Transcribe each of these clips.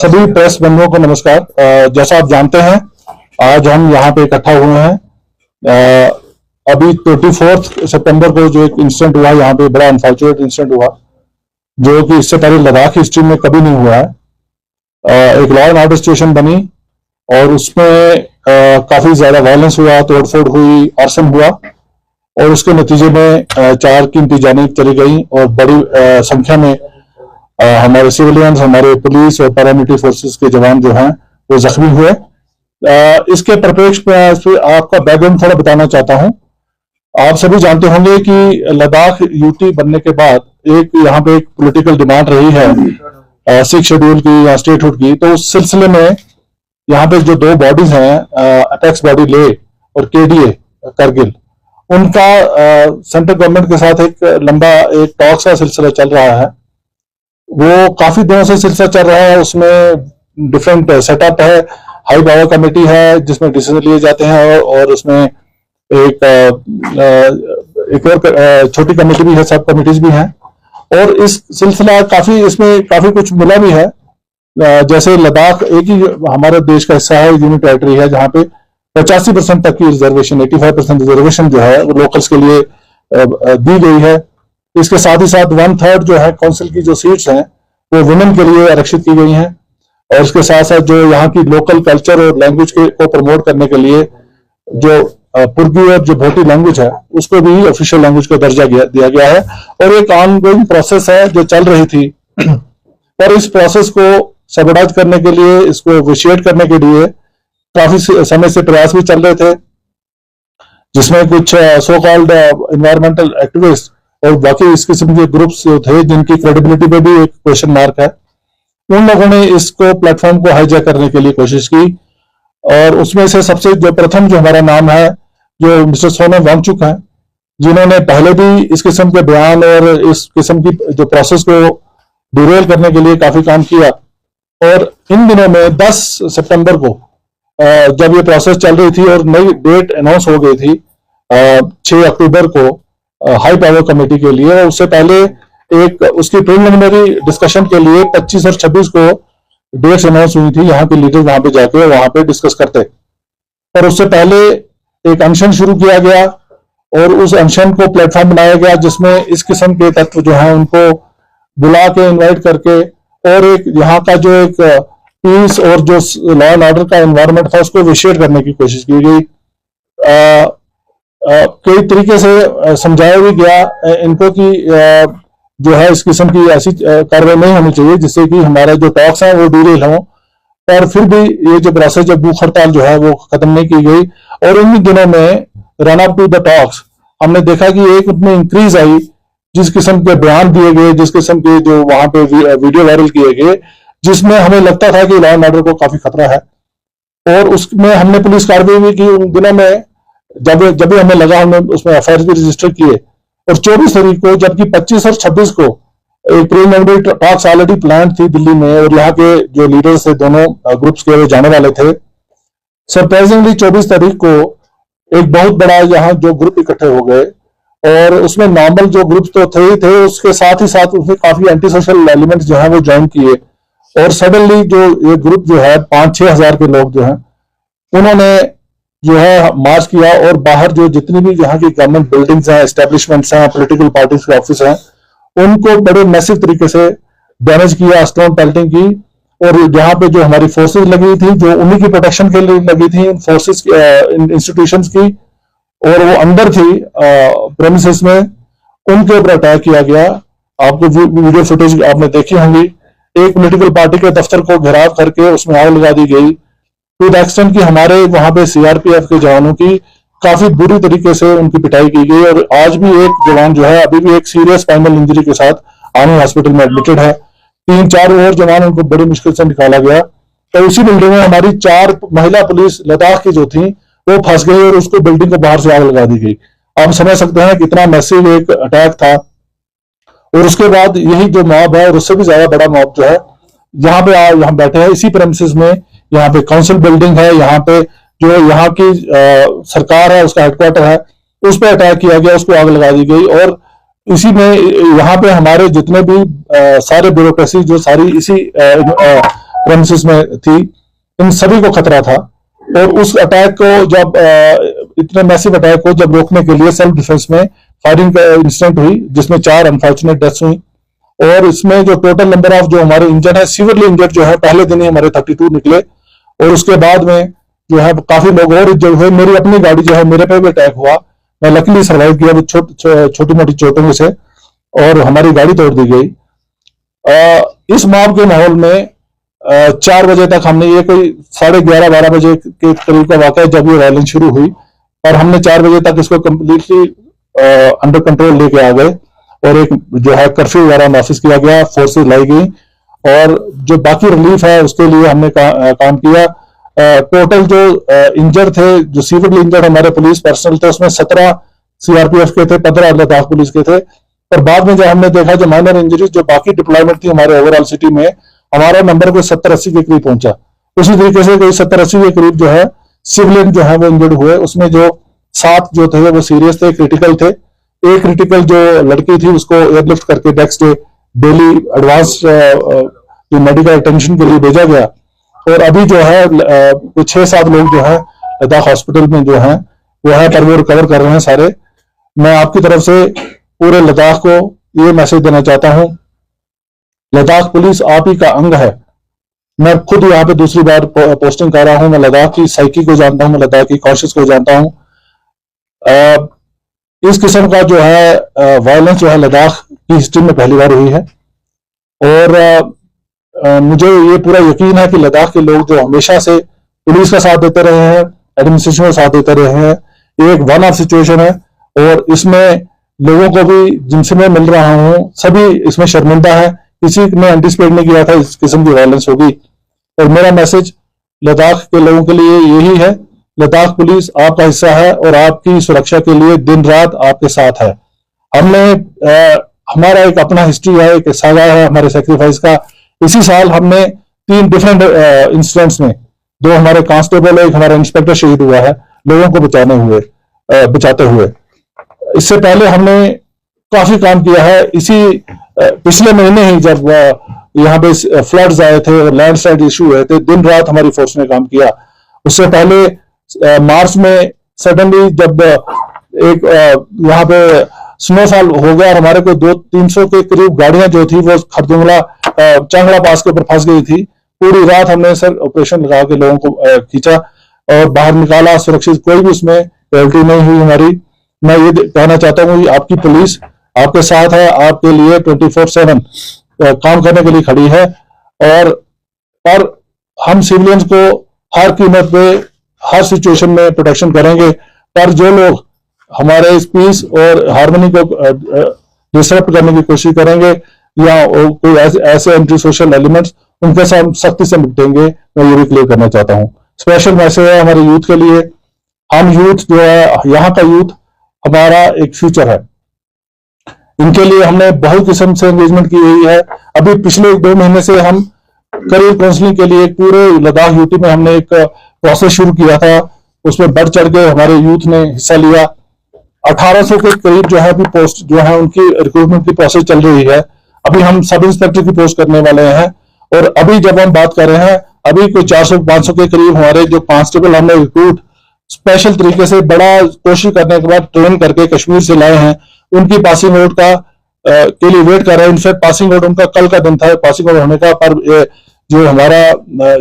सभी प्रेस बंधुओं को नमस्कार। जैसा आप जानते हैं, आज हम यहाँ पे इकट्ठा हुए हैं। अभी 24 सितंबर को जो एक इंसिडेंट हुआ, यहाँ पे बड़ा अनफॉर्चुनेट इंसिडेंट हुआ जो कि इससे पहले लद्दाख हिस्ट्री में कभी नहीं हुआ है। एक लॉ एंड ऑर्डर सिचुएशन बनी और उसमें काफी ज्यादा वायलेंस हुआ, तोड़फोड़ हुई, आर्सन हुआ और उसके नतीजे में 4 कीमती जानें चली गई और बड़ी संख्या में हमारे सिविलियंस, हमारे पुलिस और पैरामिलिट्री फोर्सेस के जवान जो हैं वो जख्मी हुए। इसके परिप्रेक्ष्य में आपका बैकग्राउंड थोड़ा बताना चाहता हूं। आप सभी जानते होंगे कि लद्दाख यूटी बनने के बाद यहाँ पे एक पॉलिटिकल डिमांड रही है 6 शेड्यूल की या स्टेटहुड की। तो उस सिलसिले में यहाँ पे जो 2 बॉडीज हैं, अपेक्स बॉडी ले और केडीए करगिल, उनका सेंट्रल गवर्नमेंट के साथ एक लंबा टॉक्स का सिलसिला चल रहा है। वो काफी दिनों से सिलसिला चल रहा है। उसमें डिफरेंट सेटअप है, हाई पावर कमेटी है जिसमें डिसीजन लिए जाते हैं और उसमें एक और छोटी कमेटी भी है, सब कमिटीज भी हैं। और इस सिलसिला इसमें काफी कुछ मिला भी है। जैसे लद्दाख एक ही हमारे देश का हिस्सा है, यूनियन टेरिटरी है, जहाँ पे 85% तक की रिजर्वेशन, 85% रिजर्वेशन जो है वो लोकल्स के लिए दी गई है। इसके साथ ही साथ 1/3 जो है काउंसिल की जो सीट्स हैं वो वुमेन के लिए आरक्षित की गई हैं। और इसके साथ साथ जो यहाँ की लोकल कल्चर और लैंग्वेज को प्रमोट करने के लिए जो पुर्गी और जो भोटी लैंग्वेज है उसको भी ऑफिशियल लैंग्वेज का दर्जा दिया गया है। और एक ऑनगोइंग प्रोसेस है जो चल रही थी। पर इस प्रोसेस को सबडाइज करने के लिए, इसको विशिएट करने के लिए काफी समय से प्रयास भी चल रहे थे, जिसमें कुछ सो कॉल्ड एनवायरमेंटल एक्टिविस्ट और बाकी इस किस्म के ग्रुप्स थे जिनकी क्रेडिबिलिटी पे भी एक क्वेश्चन मार्क है। उन लोगों ने इसको प्लेटफॉर्म को हाईजैक करने के लिए कोशिश की और उसमें से सबसे जो प्रथम जो हमारा नाम है, जो मिस्टर सोनम वांगचुक है, जिन्होंने पहले भी इस किस्म के बयान और इस किस्म की जो प्रोसेस को डिरेल करने के लिए काफी काम किया। और इन दिनों में 10 सितंबर को जब ये प्रोसेस चल रही थी और नई डेट अनाउंस हो गई थी 6 अक्टूबर को हाई पावर कमेटी के लिए, और उससे पहले एक उसकी प्रिलिमिनरी डिस्कशन के लिए 25 और 26 को डेट्स अनाउंस हुई थी। यहाँ के लीडर वहां पे जाके वहां पे डिस्कस करते। पर उससे पहले एक अनशन शुरू किया गया और उस अनशन को प्लेटफॉर्म बनाया गया जिसमें इस किस्म के तत्व जो है उनको बुला के इन्वाइट करके और एक यहाँ का जो एक पीस और जो लॉ एंड ऑर्डर का एनवायरनमेंट था उसको विशिएट करने की कोशिश की गई। कई तरीके से समझाया भी गया इनको कि जो है इस किस्म की ऐसी कार्रवाई नहीं होनी चाहिए जिससे कि हमारे जो टॉक्स हैं वो डिरेल हों। पर फिर भी ये जो प्रोसेस, जब भूख हड़ताल जो है वो खत्म नहीं की गई और इन दिनों में run up to the talks हमने देखा कि एक उतनी इंक्रीज आई, जिस किस्म के बयान दिए गए, जिस किस्म के जो वहां पे वीडियो वायरल किए गए, जिसमें हमें लगता था कि लॉ एंड ऑर्डर को काफी खतरा है। और उसमें हमने पुलिस कार्रवाई भी की उन दिनों में। जब भी हमें लगा, हमने उसमें एफआईआर भी रजिस्टर किए। और 24 तारीख को, जबकि 25 और 26 को प्रीलिमिनरी टॉक्स ऑलरेडी प्लान थी दिल्ली में और यहाँ के जो लीडर्स थे दोनों ग्रुप्स के, वो जाने वाले थे। सरप्राइजिंगली 24 तारीख को एक बहुत बड़ा यहाँ जो ग्रुप इकट्ठे हो गए और उसमें नॉर्मल जो ग्रुप तो थे ही थे, उसके साथ ही साथ उसमें काफी एंटी सोशल एलिमेंट्स जो है वो ज्वाइन किए। और सडनली जो ये ग्रुप जो है 5-6 हजार के लोग जो हैं उन्होंने जो है मार्च किया और बाहर जो जितनी भी यहाँ की गवर्नमेंट बिल्डिंग्स हैं, एस्टेब्लिशमेंट्स हैं, पॉलिटिकल पार्टीज के ऑफिस हैं, उनको बड़े मैसिव तरीके से डैमेज किया, स्टोन पेल्टिंग की। और यहाँ पे जो हमारी फोर्सेस लगी थी, जो उन्हीं की प्रोटेक्शन के लिए लगी थी, फोर्सेस इंस्टीट्यूशंस की, और वो अंदर थी प्रेमिसेस में, उनके ऊपर अटैक किया गया। आपको वीडियो फुटेज आपने देखी होंगी। एक पॉलिटिकल पार्टी के दफ्तर को घेराव करके उसमें आग लगा दी गई, टू द एक्सटेंट की हमारे वहां पे सीआरपीएफ के जवानों की काफी बुरी तरीके से उनकी पिटाई की गई। और आज भी एक जवान जो है अभी भी एक सीरियस स्पाइनल इंजरी के साथ आर्मी हॉस्पिटल में एडमिटेड है। 3-4 और जवान उनको बड़ी मुश्किल से निकाला गया। तो उसी बिल्डिंग में हमारी 4 महिला पुलिस लद्दाख की जो थी वो फंस गई और उसको बिल्डिंग को बाहर से आग लगा दी गई। आप समझ सकते हैं कितना मैसिव एक अटैक था। और उसके बाद यही जो मॉब है और उससे भी ज्यादा बड़ा मॉब जो है यहाँ बैठे हैं इसी प्रेमिसेस में। यहाँ पे काउंसिल बिल्डिंग है, यहाँ पे जो यहाँ की सरकार है उसका हेडक्वार्टर है, उस पर अटैक किया गया, उसको आग लगा दी गई। और इसी में यहाँ पे हमारे जितने भी सारे ब्यूरोक्रेसी जो सारी इसी प्रेमिसेस में थी, इन सभी को खतरा था। और उस अटैक को जब इतने मैसिव अटैक को जब रोकने के लिए सेल्फ डिफेंस में फायरिंग का इंसिडेंट हुई, जिसमें 4 अनफॉर्चुनेट डेथ्स हुई। और इसमें जो टोटल नंबर ऑफ जो हमारे इंजर्ड है, सीवियरली इंजर्ड जो है पहले दिन ही हमारे 32 निकले, और उसके बाद में जो है काफी लोग और इंजर्ड हुए। मेरी अपनी गाड़ी जो है, मेरे पे भी अटैक हुआ, मैं लकीली सर्वाइव किया छोटी मोटी चोटों से, और हमारी गाड़ी तोड़ दी गई। इस मॉब के माहौल में 4 बजे तक हमने, ये कोई 11:30-12 बजे के करीब का वाकया जब ये वायलेंस शुरू हुई, और हमने 4 बजे तक इसको कंप्लीटली अंडर कंट्रोल लेके आ गए। और एक जो है कर्फ्यू वगैरह नाफिज किया गया, फोर्सेस लाई गई, और जो बाकी रिलीफ है उसके लिए हमने काम किया। टोटल जो इंजर्ड थे, जो सीवियरली इंजर्ड हमारे पुलिस पर्सनल थे, उसमें 17 सीआरपीएफ के थे, 15 लद्दाख पुलिस के थे। और बाद में जब हमने देखा जो माइनर इंजरीज जो बाकी डिप्लॉयमेंट थी हमारे ओवरऑल सिटी में, हमारा नंबर कोई 70-80 के करीब पहुंचा। उसी तरीके से कोई 70-80 के करीब जो है सिविलियन जो है वो इंजर्ड हुए। उसमें जो 7 जो थे वो सीरियस थे, क्रिटिकल थे। एक क्रिटिकल जो लड़की थी उसको एयरलिफ्ट करके नेक्स्ट डे डेली एडवांस जो मेडिकल अटेंशन के लिए भेजा गया। और अभी जो है 6-7 लोग जो है लद्दाख हॉस्पिटल में जो है वो है, पर वो रिकवर कर रहे हैं सारे। मैं आपकी तरफ से पूरे लद्दाख को ये मैसेज देना चाहता हूं, लद्दाख पुलिस आप ही का अंग है। मैं खुद यहाँ पे दूसरी बार पोस्टिंग कर रहा हूं, मैं लद्दाख की साइकी को जानता हूं, मैं लद्दाख की कॉन्शियस को जानता हूं। इस किस्म का जो है वायलेंस जो है लद्दाख की हिस्ट्री में पहली बार हुई है। और मुझे ये पूरा यकीन है कि लद्दाख के लोग जो हमेशा से पुलिस का साथ देते रहे हैं, एडमिनिस्ट्रेशन का साथ देते रहे हैं, ये एक वन ऑफ सिचुएशन है। और इसमें लोगों को भी जिनसे मैं मिल रहा हूं सभी इसमें शर्मिंदा है, किसी ने एंटिसिपेट नहीं किया था इस किस्म की वायलेंस होगी। और मेरा मैसेज लद्दाख के लोगों के लिए यही है, लद्दाख पुलिस आपका हिस्सा है और आपकी सुरक्षा के लिए दिन रात आपके साथ है। हमने हमारा एक अपना हिस्ट्री है, एक साझा है हमारे सेक्रीफाइस का। इसी साल हमने 3 डिफरेंट इंसिडेंट्स में 2 हमारे कांस्टेबल, एक हमारा इंस्पेक्टर शहीद हुआ है लोगों को बचाते हुए। इससे पहले हमने काफी काम किया है। इसी पिछले महीने ही जब यहाँ पे फ्लड्स आए थे और लैंडस्लाइड इशू हुए थे, दिन रात हमारी फोर्स ने काम किया। उससे पहले मार्च में सडनली जब एक यहाँ पे स्नोफॉल हो गया और हमारे को 200-300 के करीब गाड़ियां जो थी वो खरदुंगला चांगला पास के ऊपर फंस गई थी। पूरी रात हमने सर ऑपरेशन लगा के लोगों को खींचा और बाहर निकाला सुरक्षित, कोई भी उसमें कैजुअल्टी नहीं हुई हमारी। मैं ये कहना चाहता हूँ कि आपकी पुलिस आपके साथ है, आपके लिए 24/7 काम करने के लिए खड़ी है। और हम सिविलियंस को हर कीमत पे हर सिचुएशन में प्रोटेक्शन करेंगे। पर जो लोग हमारे इस पीस और हार्मनी को डिस्टर्ब करने की कोशिश करेंगे या कोई ऐसे एंटी सोशल एलिमेंट्स, उनके साथ हम सख्ती से निपटेंगे। मैं ये भी क्लियर करना चाहता हूँ। स्पेशल मैसेज है हमारे यूथ के लिए। हम यूथ जो है, यहाँ का यूथ हमारा एक फ्यूचर है। इनके लिए हमने बहुत किस्म से एंगेजमेंट की हुई है। अभी पिछले 2 महीने से हम करियर काउंसलिंग के लिए पूरे लद्दाख यूटी में हमने एक प्रोसेस शुरू किया था। उसमें बढ़ चढ़ के हमारे यूथ ने हिस्सा लिया। 1800 के करीब जो है अभी पोस्ट जो है उनकी रिक्रूटमेंट की प्रोसेस चल रही है। अभी हम सब इंस्पेक्टर की पोस्ट करने वाले हैं। और अभी जब हम बात कर रहे हैं, अभी कोई 400-500 के करीब हमारे जो कांस्टेबल हमने रिक्रूट स्पेशल तरीके से बड़ा कोशिश करने के बाद ट्रेन करके कश्मीर से लाए हैं। उनकी पासिंग आउट का के लिए वेट कर रहे हैं। इनफैक्ट पासिंग आउट उनका कल का दिन था पासिंग आउट होने का, पर जो हमारा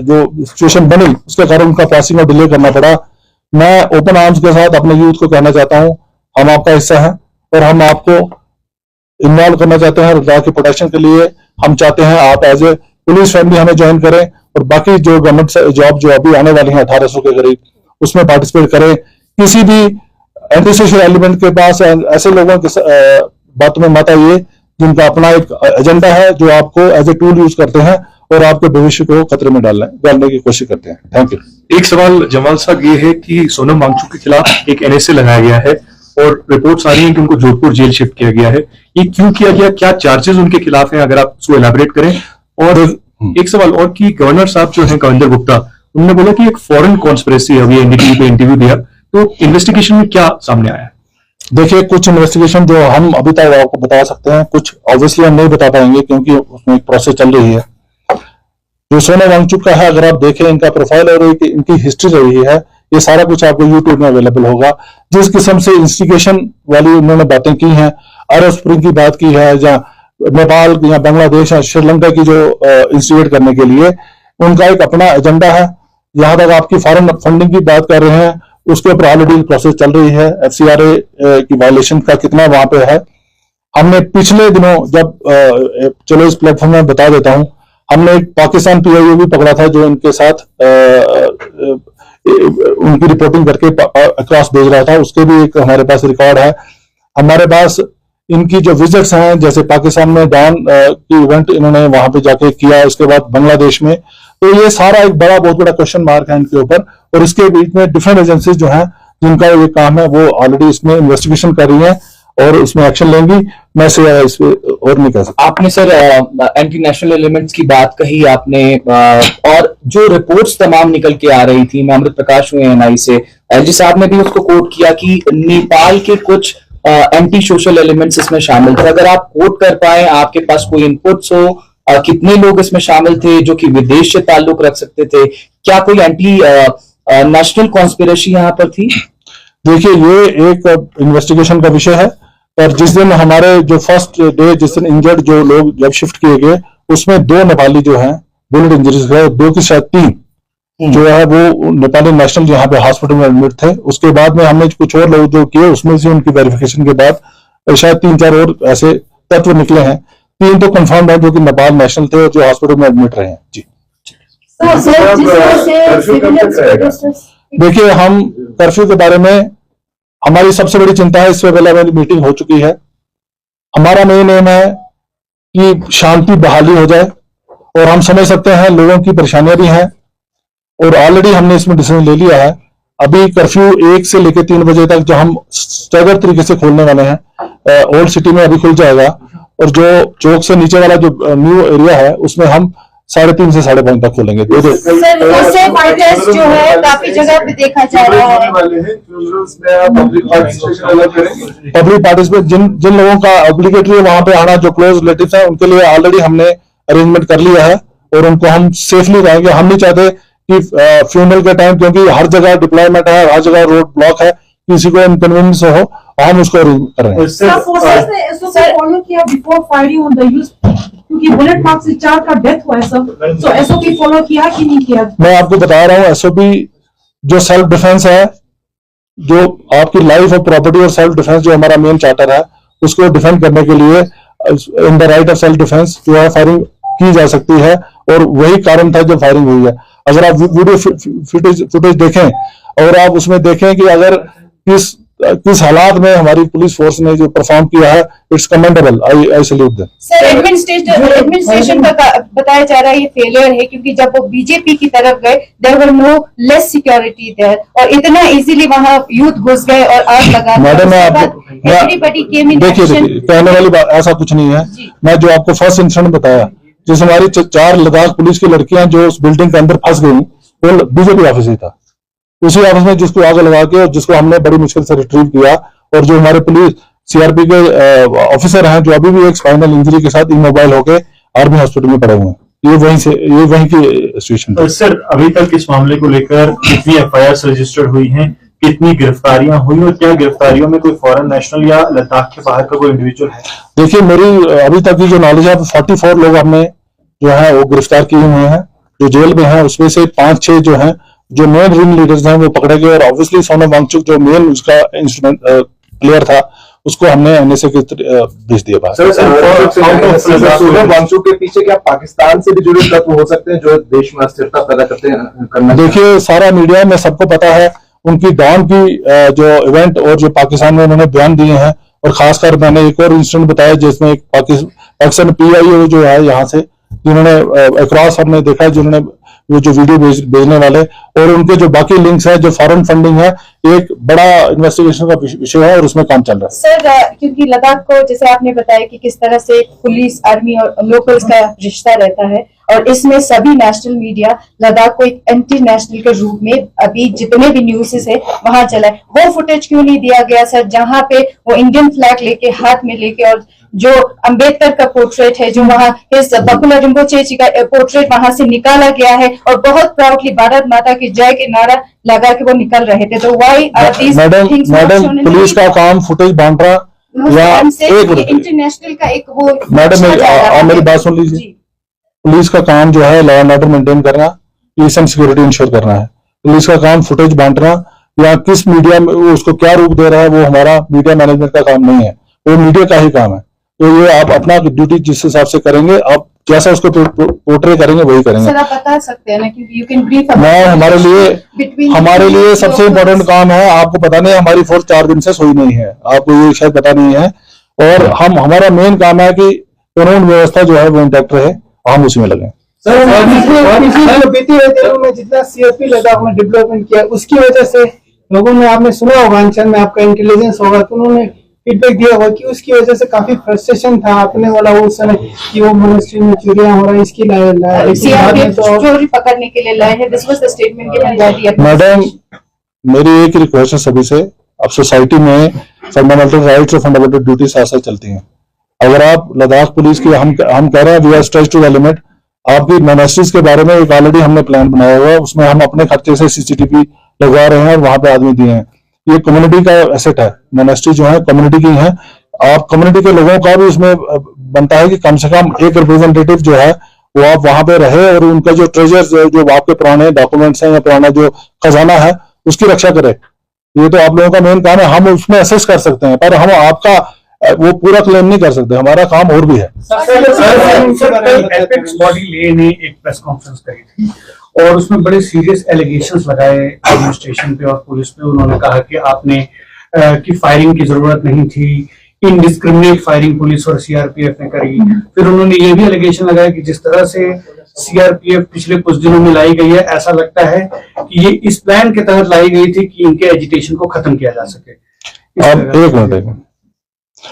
जो सिचुएशन बनी उसके कारण उनका पासिंग आउट डिले करना पड़ा। मैं ओपन आर्म्स के साथ अपने यूथ को कहना चाहता हूं, हम आपका हिस्सा हैं और हम आपको इन्वॉल्व करना चाहते हैं लद्दाख की प्रोटेक्शन के लिए। हम चाहते हैं आप एज ए पुलिस फैमिली हमें ज्वाइन करें और बाकी जो गवर्नमेंट जॉब जो अभी आने वाली है 1800 के करीब, उसमें पार्टिसिपेट करें। किसी भी एंटी सोशल एलिमेंट के पास ऐसे लोगों के बातों में मत आइए जिनका अपना एक एजेंडा है, जो आपको एज ए टूल यूज करते हैं और आपके भविष्य को खतरे में डालने की कोशिश करते हैं। Thank you. एक सवाल जमाल साहब ये है कि सोनम वांगचुक के खिलाफ एक NSA लगाया गया है और रिपोर्ट्स आ रही हैं कि उनको जोधपुर जेल शिफ्ट किया गया है। ये क्यों किया गया, क्या चार्जेस उनके खिलाफ हैं, अगर आप उसको एलैबोरेट करें। और एक सवाल और कि गवर्नर साहब जो है कविंदर गुप्ता, उन्होंने बोला कि एक फॉरेन कॉन्स्पिरेसी है। अभी NDTV पे इंटरव्यू दिया, तो इन्वेस्टिगेशन में क्या सामने आया है? देखिए, कुछ इन्वेस्टिगेशन जो हम अभी तक आपको बता सकते हैं, कुछ ऑब्वियसली हम नहीं बता पाएंगे क्योंकि उसमें एक प्रोसेस चल रही है। जो सोनम वांगचुक का है, अगर आप देखें इनका प्रोफाइल और इनकी हिस्ट्री रही है, ये सारा कुछ आपको यूट्यूब में अवेलेबल होगा। जिस किस्म से इंस्टिगेशन वाली उन्होंने बातें की हैं, अरब स्प्रिंग की बात की है, या नेपाल या बांग्लादेश या श्रीलंका की जो इंस्टिगेट करने के लिए उनका एक अपना एजेंडा है। जहां तक आपकी फॉरेन फंडिंग की बात कर रहे हैं, उसके ऊपर ऑलरेडी प्रोसेस चल रही है। FCRA की वायलेशन का कितना वहां पे है। हमने पिछले दिनों जब चलो इस प्लेटफॉर्म में बता देता हूं, हमने एक पाकिस्तान PIO भी पकड़ा था जो इनके साथ उनकी रिपोर्टिंग करके अक्रॉस भेज रहा था। उसके भी एक हमारे पास रिकॉर्ड है। हमारे पास इनकी जो विजिट्स हैं, जैसे पाकिस्तान में डॉन की इवेंट इन्होंने वहां पे जाके किया, उसके बाद बांग्लादेश में, तो ये सारा एक बहुत बड़ा क्वेश्चन मार्क है इनके ऊपर। और इसके बीच में डिफरेंट एजेंसीज जो हैं जिनका ये काम है वो ऑलरेडी इसमें इन्वेस्टिगेशन कर रही हैं और उसमें एक्शन लेंगी। मैं से इस पे और नहीं कह सकता। आपने सर एंटी नेशनल एलिमेंट्स की बात कही आपने, और जो रिपोर्ट्स तमाम निकल के आ रही थी, मैं अमृत प्रकाश हुए NI से, LG साहब ने भी उसको कोट किया कि नेपाल के कुछ एंटी सोशल एलिमेंट्स इसमें शामिल थे। अगर आप कोट कर पाए, आपके पास कोई इनपुट्स हो, कितने लोग इसमें शामिल थे जो कि विदेश से ताल्लुक रख सकते थे, क्या कोई एंटी नेशनल कॉन्स्पिरेसी यहाँ पर थी? देखिए, ये एक इन्वेस्टिगेशन का विषय है। पर जिस दिन हमारे जो फर्स्ट डे जिस दिन इंजर्ड जो लोग जब शिफ्ट किए गए, उसमें 2 नेपाली जो हैं बुलेट इंजरीज है, 2 की शायद 3 जो है वो नेपाली नेशनल यहाँ पे हॉस्पिटल में एडमिट थे। उसके बाद में हमने कुछ और लोग जो किए, उसमें से उनकी वेरिफिकेशन के बाद शायद 3-4 और ऐसे तत्व निकले हैं। 3 तो कंफर्म है जो कि नेपाल नेशनल थे और जो हॉस्पिटल में एडमिट रहे हैं। जी देखिए, हम कर्फ्यू के बारे में हमारी सबसे बड़ी चिंता है। इससे पहले हमारी मीटिंग हो चुकी है। हमारा मेन एम है कि शांति बहाली हो जाए, और हम समझ सकते हैं लोगों की परेशानियां भी हैं, और ऑलरेडी हमने इसमें डिसीजन ले लिया है। अभी कर्फ्यू 1 से लेकर 3 बजे तक जो हम स्टैगर तरीके से खोलने वाले हैं, ओल्ड सिटी में अभी खुल जाएगा, और जो चौक से नीचे वाला जो न्यू एरिया है उसमें हम 3:30 से 5:30 तक खोलेंगे। सर, ऐसे फाइटर्स जो है काफी जगह पे देखा जा रहा है। पब्लिक पार्टिसिपेट जिन लोगों का ऑब्लिगेटरी वहां पे आना, जो क्लोज रिलेटिव्स हैं, उनके लिए ऑलरेडी हमने अरेंजमेंट कर लिया है और उनको हम सेफली रहेंगे। हम नहीं चाहते कि फ्यूनरल के टाइम, क्योंकि हर जगह डिप्लॉयमेंट है, हर जगह रोड ब्लॉक है, किसी को इनकन्वीनियंस हो, हम उसको अरेंज कर रहे हैं। फॉलो किया before firing on the use, क्योंकि बुलेट मार्क से 4 का डेथ हुआ है सब, तो SOP फॉलो किया कि नहीं किया? मैं आपको बता रहा हूँ, SOP जो सेल्फ डिफेंस है, जो आपकी लाइफ और प्रॉपर्टी और सेल्फ डिफेंस जो हमारा मेन चार्टर है, उसको डिफेंड करने के लिए in the right of self defence जो है फायरिंग की जा सकती है, और वही कारण था जब फायरिंग हुई है। अगर आप वीडियो फुटेज देखें और आप उसमें देखें कि अगर किस हालात में हमारी पुलिस फोर्स ने जो परफॉर्म किया है, it's commendable. I salute them. Sir, administration का बताया जा रहा है ये फेलियर है, क्योंकि जब वो बीजेपी की तरफ गए, there were no less security there, और इतना इजीली वहां यूथ घुस गए और आग लगा दी। मैडम, मैं आपको एवरीबॉडी केम इन देखिए कहने वाली बात ऐसा कुछ नहीं है। मैं जो आपको फर्स्ट इंसिडेंट बताया, जिस हमारी 4 लद्दाख पुलिस की लड़कियां जो उस बिल्डिंग के अंदर फंस गई, वो बीजेपी ऑफिस ही था। उसी ऑफिस में जिसको आग लगा के और जिसको हमने बड़ी मुश्किल से रिट्रीव किया, और जो हमारे पुलिस CRP के ऑफिसर हैं जो अभी भी एक स्पाइनल इंजरी के साथ इमोबाइल होके आर्मी हॉस्पिटल में पड़े हुए हैं। ये वहीं की सिचुएशन है। सर, अभी तक इस मामले को लेकर कितनी FIRs रजिस्टर्ड हुई हैं, कितनी गिरफ्तारियां हुई, और क्या गिरफ्तारियों में कोई फॉरेन नेशनल या लद्दाख के बाहर का कोई इंडिविजुअल है? देखिए, मेरी अभी तक की जो नॉलेज है, 44 लोग हमने जो है वो गिरफ्तार किए हुए हैं जो जेल में हैं। उसमें से 5-6 जो हैं जो मेन रिंग लीडर्स हैं वो पकड़े गए, और ऑब्वियसली सोनम वांगचुक जो मेन उसका इंस्ट्रूमेंट प्लेयर था, उसको हमने NSA के भेज दिया बाहर। सोनम वांगचुक के पीछे क्या पाकिस्तान से भी जुड़े तत्व हो सकते हैं जो देश में अस्थिरता पैदा करते हैं? देखिए, सारा मीडिया में सबको पता है उनकी डॉन की जो इवेंट और जो पाकिस्तान में उन्होंने बयान दिए हैं, और खासकर मैंने एक और इंसिडेंट बताया जिसमें एक पाकिस्तान PIO जो है यहाँ से, जिन्होंने अक्रॉस हमने देखा, जिन्होंने वो जो वीडियो भेजने वाले, और उनके जो बाकी लिंक्स हैं, जो फॉरेन फंडिंग है, एक बड़ा इन्वेस्टिगेशन का विषय है और उसमें काम चल रहा है। सर, क्योंकि लद्दाख को जैसे आपने बताया कि किस तरह से पुलिस, आर्मी और लोकल्स का रिश्ता रहता है, और इसमें सभी नेशनल मीडिया लद्दाख को एक एंटी नेशनल के रूप में अभी जितने भी न्यूज़ेस है वहां चला है। वो फुटेज क्यों नहीं दिया गया सर, जहां पे वो इंडियन फ्लैग लेके हाथ में लेके और जो अंबेडकर का पोर्ट्रेट है, जो वहाँ इस बकुला रिम्पोचे जी का पोर्ट्रेट वहां से निकाला गया है और बहुत प्राउडली भारत माता की जय के नारा लगा के वो निकल रहे थे। तो वाई मैडम पुलिस का काम फुटेज बांटना या एक इंटरनेशनल का एक वो मैडम आप मेरी बात सुन लीजिए। पुलिस का काम जो है लॉ एंड ऑर्डर मेंटेन करना, पीस एंड सिक्योरिटी इंश्योर करना है। पुलिस का काम फुटेज बांटना या किस मीडिया में उसको क्या रूप दे रहा है वो हमारा मीडिया मैनेजमेंट का काम नहीं है, वो मीडिया का ही काम है। तो ये आप अपना ड्यूटी जिस हिसाब से करेंगे, आप जैसा उसको पोर्ट्रे करेंगे वही करेंगे। सर आप बता सकते हैं ना कि यू कैन ब्रीफ मैं हमारे लिए सबसे इम्पोर्टेंट काम है, आपको पता नहीं हमारी फोर्स 4 दिन से सोई नहीं है, आपको ये शायद पता नहीं है। और हमारा मेन काम है कि कानून व्यवस्था जो है वो इंटैक्ट रहे, हम उसी में लगे। सर बीते हुए दिनों में जितना सीआरपी लद्दाख में डेवलपमेंट किया उसकी वजह से लोगों ने, आपने सुना होगा अंचल में आपका इंटेलिजेंस होगा तो उन्होंने फीडबैक दिया होगा कि उसकी वजह से काफी फ्रस्ट्रेशन था अपने वाला उस समय कि वो मॉनेस्ट्री में चोरियां हो रहा है, इसकी चोरी पकड़ने के लिए लाए हैं। This was the statement given by the madam, मेरी एक रिक्वेस्ट है सभी से, अब सोसाइटी में फंडामेंटल राइट्स और फंडामेंटल ड्यूटी साथ साथ चलती हैं। अगर आप लद्दाख पुलिस की हम कह रहे हैं we are stretched to the limit, आपकी मॉनेस्ट्रीज के बारे में एक ऑलरेडी हमने प्लान बनाया हुआ है, उसमें हम अपने खर्चे से सीसीटीवी लगवा रहे हैं और वहां पे आदमी दिए हैं। ये कम्युनिटी का एसेट है, मोनेस्ट्री जो है कम्युनिटी की है। आप कम्युनिटी के लोगों का भी उसमें बनता है कि कम से कम एक रिप्रेजेंटेटिव जो है वो आप वहां पे रहे और उनका जो ट्रेजर जो आपके पुराने डॉक्यूमेंट्स हैं या पुराना जो खजाना है उसकी रक्षा करे। ये तो आप लोगों का मेन काम है, हम उसमें असेस कर सकते हैं पर हम आपका वो पूरा क्लेम नहीं कर सकते, हमारा काम और भी है। एपेक्स बॉडी ले ने एक प्रेस कॉन्फ्रेंस करी थी और उसमें बड़े सीरियस एलिगेशंस लगाए एडमिनिस्ट्रेशन पे और पुलिस पे। उन्होंने कहा कि आपने की फायरिंग की जरूरत नहीं थी, इनडिस्क्रिमिनेट फायरिंग पुलिस और सीआरपीएफ ने करी। फिर उन्होंने ये भी एलिगेशन लगाया कि जिस तरह से सीआरपीएफ पिछले कुछ दिनों में लाई गई है, ऐसा लगता है कि ये इस प्लान के तहत लाई गई थी कि इनके एजिटेशन को खत्म किया जा सके। अब एक minute,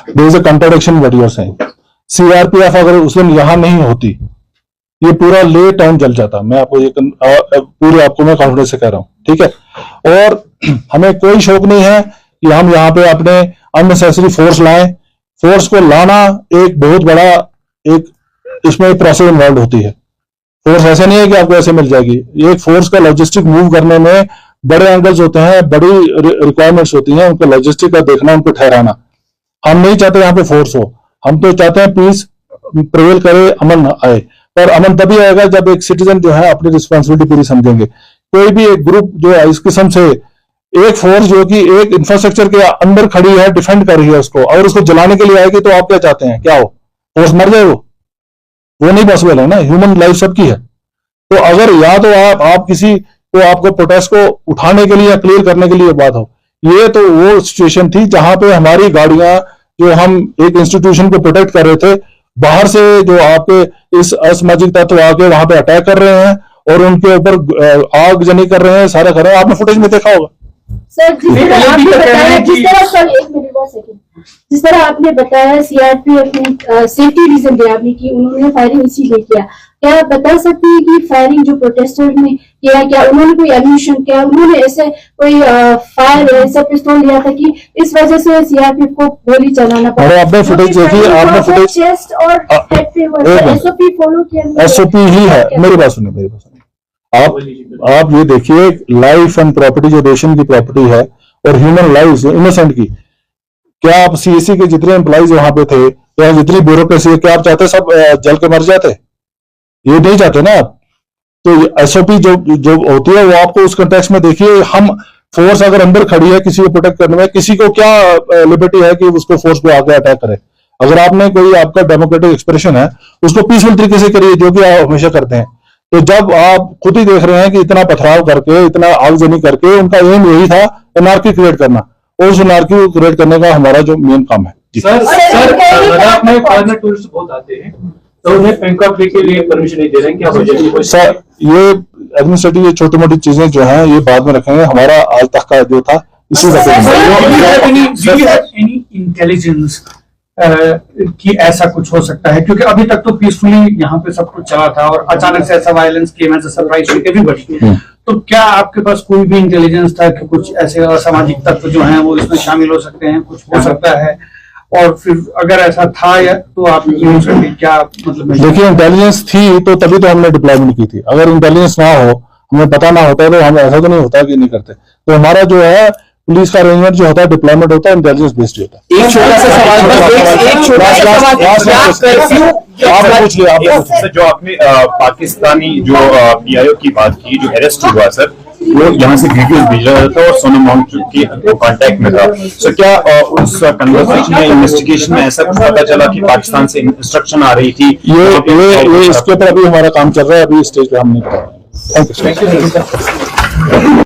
there is a contradiction what you are saying. CRPF अगर उस दिन यहां नहीं होती ये पूरा ले टाउन जल जाता, मैं आपको ये पूरे आपको मैं कॉन्फिडेंस से कह रहा हूं, ठीक है। और हमें कोई शौक नहीं है कि हम यहाँ पे अपने अननेसेसरी फोर्स लाएं। फोर्स को लाना एक बहुत बड़ा एक इसमें एक प्रोसेस इन्वॉल्व होती है। फोर्स ऐसे नहीं है कि आपको ऐसे मिल जाएगी, एक फोर्स का लॉजिस्टिक मूव करने में बड़े एंगल्स होते हैं, बड़ी रिक्वायरमेंट्स होती हैं, उनका लॉजिस्टिक का देखना, उनको ठहराना। हम नहीं चाहते यहाँ पे फोर्स हो, हम तो चाहते हैं पीस प्रिवेल करे, अमन आए। पर अमन तभी आएगा जब एक सिटीजन जो है अपनी रिस्पॉन्सिबिलिटी पूरी समझेंगे। कोई भी एक ग्रुप जो है इस किस्म से एक फोर्स जो कि एक इंफ्रास्ट्रक्चर के अंदर खड़ी है, डिफेंड कर रही है उसको, और उसको जलाने के लिए आएगी तो आप क्या चाहते हैं, क्या हो फोर्स मर जाए? वो नहीं पॉसिबल है ना, ह्यूमन लाइफ सबकी है। तो अगर या तो आप किसी को आपको प्रोटेस्ट को उठाने के लिए या क्लियर करने के लिए बात हो, ये तो वो सिचुएशन थी जहां पे हमारी गाड़ियां जो हम एक इंस्टीट्यूशन को प्रोटेक्ट कर रहे थे, बाहर से जो आपके इस असामाजिक तत्व आके वहां पे अटैक कर रहे हैं और उनके ऊपर आगजनी कर रहे हैं, सारा कर रहे हैं। आपने फुटेज में देखा होगा सर, जिस तरह आपने बताया सीआरपीएफ ने सेफ्टी रीजन दिया आपने कि उन्होंने फायरिंग इसीलिए किया, क्या आप बता सकते हैं कि फायरिंग जो प्रोटेस्टर ने किया, क्या उन्होंने कोई एम्यूनिशन, क्या उन्होंने ऐसे कोई फायर ऐसा पिस्तौल लिया था कि इस वजह से सीआरपीएफ को गोली चलाना पड़ा? आपने फुटेज देखी, आपने फुटेज चेस्ट और हेड पे एसओपी फॉलो किया, एसओपी ही है। मेरी बात सुनिए, आप ये देखिए, लाइफ एंड प्रॉपर्टी जो नेशन की प्रॉपर्टी है और ह्यूमन लाइफ इनोसेंट की, क्या आप सीएससी के जितने एम्प्लॉइज वहां पे थे या जितनी ब्यूरोक्रेसी है, क्या आप चाहते सब जल के मर जाते? ये नहीं चाहते ना आप। तो एसओपी जो होती है वो आपको उस कंटेक्स्ट में देखिए। हम फोर्स अगर अंदर खड़ी है किसी को प्रोटेक्ट करने में, किसी को क्या लिबर्टी है कि उसको फोर्स पे आके अटैक करे? अगर आपने कोई आपका डेमोक्रेटिक एक्सप्रेशन है उसको पीसफुल तरीके से करिए, जो कि आप हमेशा करते हैं। तो जब आप खुद ही देख रहे हैं कि इतना पथराव करके, इतना आगजनी करके, उनका एम यही था एनार्की क्रिएट करना, और उस एनार्की को क्रिएट करने का हमारा जो मेन काम है। सर लद्दाख में फॉरेनर टूरिस्ट बहुत आते हैं तो उन्हें पैंगॉन्ग के लिए परमिशन नहीं दे रहे हैं, क्या वजह है? सर ये एडमिनिस्ट्रेटिव ये छोटी मोटी चीजें जो हैं ये बाद में रखेंगे, हमारा आज तक का जो था इसी एनी इंटेलिजेंस कि ऐसा कुछ हो सकता है? क्योंकि अभी तक तो पीसफुली यहाँ पे सब कुछ चला था और अचानक से ऐसा violence came as a surprise to everybody. तो क्या आपके पास कोई भी इंटेलिजेंस था कि कुछ ऐसे असामाजिक तत्व जो हैं वो इसमें शामिल हो सकते हैं, कुछ हो सकता है? और फिर अगर ऐसा था या तो आप यूज करके क्या मतलब देखिए, इंटेलिजेंस थी तो तभी तो हमने डिप्लॉयमेंट की थी। अगर इंटेलिजेंस ना हो, हमें पता ना होता तो हम ऐसा तो नहीं होता कि नहीं करते। तो हमारा जो है पुलिस का अरेंजमेंट जो होता है, डिप्लॉयमेंट होता है, इंटेलिजेंस बेस्ड होता है। एक छोटा सा सवाल, एक छोटा सा सवाल, क्या आप पूछ लिया, आप सर, जो आपने पाकिस्तानी जो पीआईओ की बात की, जो अरेस्ट हुआ सर, वो यहाँ से वीडियोस भेजा रहा था और सोनम वांगचुक के कांटेक्ट में था। सर, क्या उस कन्वर्सेशन या इन्वेस्टिगेशन में ऐसा कुछ पता चला कि पाकिस्तान से इंस्ट्रक्शन आ रही थी? ये इसके ऊपर अभी हमारा काम चल रहा है, अभी स्टेज पे हम नहीं बता रहे। Thank you.